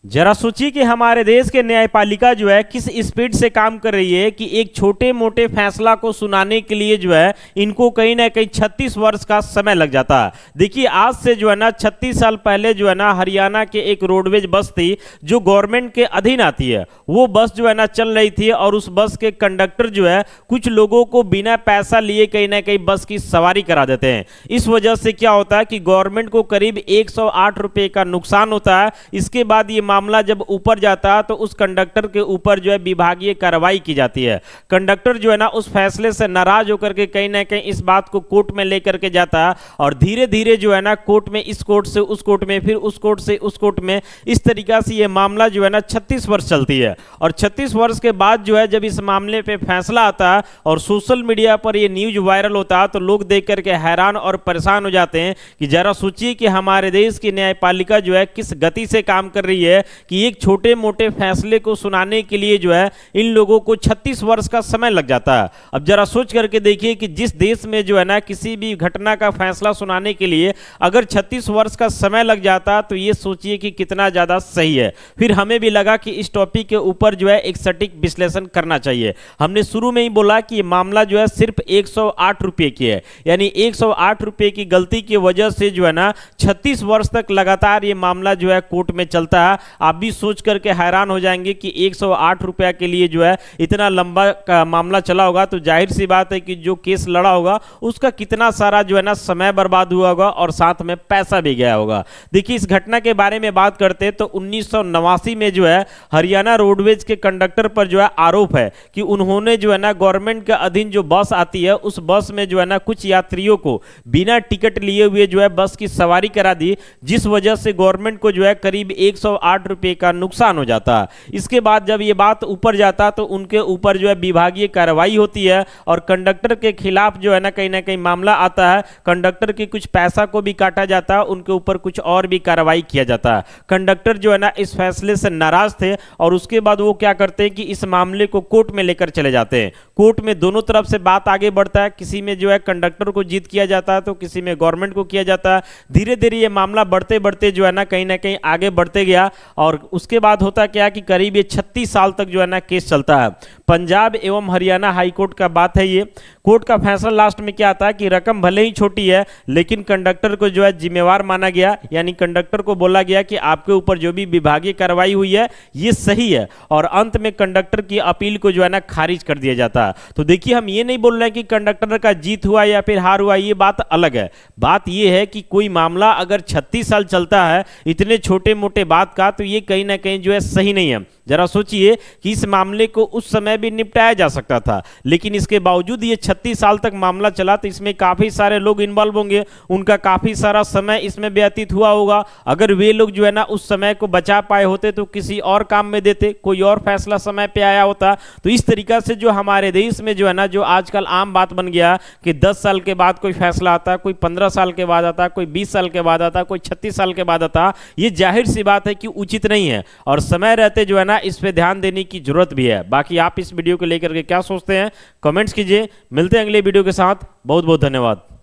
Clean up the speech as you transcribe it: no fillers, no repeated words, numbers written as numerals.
जरा सोचिए कि हमारे देश के न्यायपालिका जो है किस स्पीड से काम कर रही है कि एक छोटे मोटे फैसला को सुनाने के लिए जो है इनको कहीं ना कहीं 36 वर्ष का समय लग जाता है। देखिए आज से जो है ना 36 साल पहले जो है ना हरियाणा के एक रोडवेज बस थी जो गवर्नमेंट के अधीन आती है। वो बस जो है ना चल रही थी और उस बस के कंडक्टर जो है कुछ लोगों को बिना पैसा लिए कहीं ना कहीं बस की सवारी करा देते हैं। इस वजह से क्या होता है कि गवर्नमेंट को करीब 108 रुपये का नुकसान होता है। इसके बाद ये मामला जब ऊपर जाता है तो उस कंडक्टर के ऊपर जो है विभागीय कार्रवाई की जाती है। कंडक्टर जो है ना उस फैसले से नाराज होकर के कहीं ना कहीं इस बात को कोर्ट में लेकर के जाता है और धीरे धीरे जो है ना कोर्ट में, इस कोर्ट से उस कोर्ट में, फिर उस कोर्ट से उस कोर्ट में, इस तरीका से ये मामला जो है ना 36 वर्ष चलती है। और 36 वर्ष के बाद जो है जब इस मामले पे फैसला आता है और सोशल मीडिया पर ये न्यूज वायरल होता है तो लोग देख करके हैरान और परेशान हो जाते हैं कि जरा सोचिए कि हमारे देश की न्यायपालिका जो है किस गति से काम कर रही है कि एक छोटे मोटे फैसले को सुनाने के लिए जो है इन लोगों को 36 वर्ष का समय लग जाता है। अब जरा सोच करके देखिए कि जिस देश में जो है ना किसी भी घटना का फैसला सुनाने के लिए अगर 36 वर्ष का समय लग जाता तो ये सोचिए कि कितना ज्यादा सही है। फिर हमें भी लगा कि इस टॉपिक के ऊपर जो है एक सटीक विश्लेषण करना चाहिए। हमने शुरू में ही बोला कि ये मामला जो है सिर्फ 108 रुपये की है, यानी 108 रुपये की गलती की वजह से जो है ना 36 वर्ष तक लगातार ये मामला जो है कोर्ट में चलता है। आप भी सोच करके हैरान हो जाएंगे कि 108 रुपया के लिए जो है इतना लंबा का मामला चला होगा तो जाहिर सी बात है कि जो केस लड़ा होगा उसका कितना सारा जो है ना समय बर्बाद हुआ होगा और साथ में पैसा भी गया होगा। देखिए इस घटना के बारे में बात करते हैं तो 1989 में जो है हरियाणा रोडवेज के कंडक्टर पर जो है आरोप है कि उन्होंने जो है ना गवर्नमेंट के अधीन जो बस आती है उस बस में जो है ना कुछ यात्रियों को बिना टिकट लिए हुए जो है बस की सवारी करा दी, जिस वजह से गवर्नमेंट को जो है करीब 108 रुपये का नुकसान हो जाता है। इसके बाद जब ये बात ऊपर जाता तो उनके ऊपर जो है विभागीय कार्रवाई होती है और कंडक्टर के खिलाफ जो है ना कहीं मामला आता है। कंडक्टर के कुछ पैसा को भी काटा जाता है, उनके ऊपर कुछ और भी कार्रवाई किया जाता है। कंडक्टर जो है ना इस फैसले से नाराज थे और उसके बाद वो क्या करते हैं कि इस मामले को कोर्ट में लेकर चले जाते हैं। कोर्ट में दोनों तरफ से बात आगे बढ़ता है, किसी में जो है कंडक्टर को जीत किया जाता है तो किसी में गवर्नमेंट को किया जाता है। धीरे धीरे ये मामला बढ़ते बढ़ते जो है ना कहीं आगे बढ़ते गया और उसके बाद होता क्या कि करीब ये 36 साल तक जो है ना केस चलता है। पंजाब एवं हरियाणा हाई कोर्ट का बात है ये। कोर्ट का फैसला लास्ट में क्या आता है कि रकम भले ही छोटी है लेकिन कंडक्टर को जो है जिम्मेवार माना गया, यानी कंडक्टर को बोला गया कि आपके ऊपर जो भी विभागीय कार्रवाई हुई है ये सही है और अंत में कंडक्टर की अपील को जो है ना खारिज कर दिया जाता है। तो देखिए हम ये नहीं बोल रहे हैं कि कंडक्टर का जीत हुआ या फिर हार हुआ, ये बात अलग है। बात ये है कि कोई मामला अगर 36 साल चलता है इतने छोटे मोटे बात का तो ये कहीं ना कहीं जो है सही नहीं है। जरा सोचिए कि इस मामले को उस समय भी निपटाया जा सकता था लेकिन इसके बावजूद ये 36 साल तक मामला चला तो इसमें काफी सारे लोग इन्वॉल्व होंगे, उनका काफी सारा समय इसमें व्यतीत हुआ होगा। अगर वे लोग जो है ना उस समय को बचा पाए होते तो किसी और काम में देते, कोई और फैसला समय पे आया होता। तो इस तरीका से जो हमारे देश में जो है ना जो आजकल आम बात बन गया कि 10 साल के बाद कोई फैसला आता, कोई 15 साल के बाद आता, कोई 20 साल के बाद आता, कोई 36 साल के बाद आता, ये जाहिर सी बात है कि उचित नहीं है और समय रहते जो है ना इस पे ध्यान देने की जरूरत भी है। बाकी आप इस वीडियो को लेकर के क्या सोचते हैं कमेंट्स कीजिए। मिलते हैं अगले वीडियो के साथ। बहुत बहुत धन्यवाद।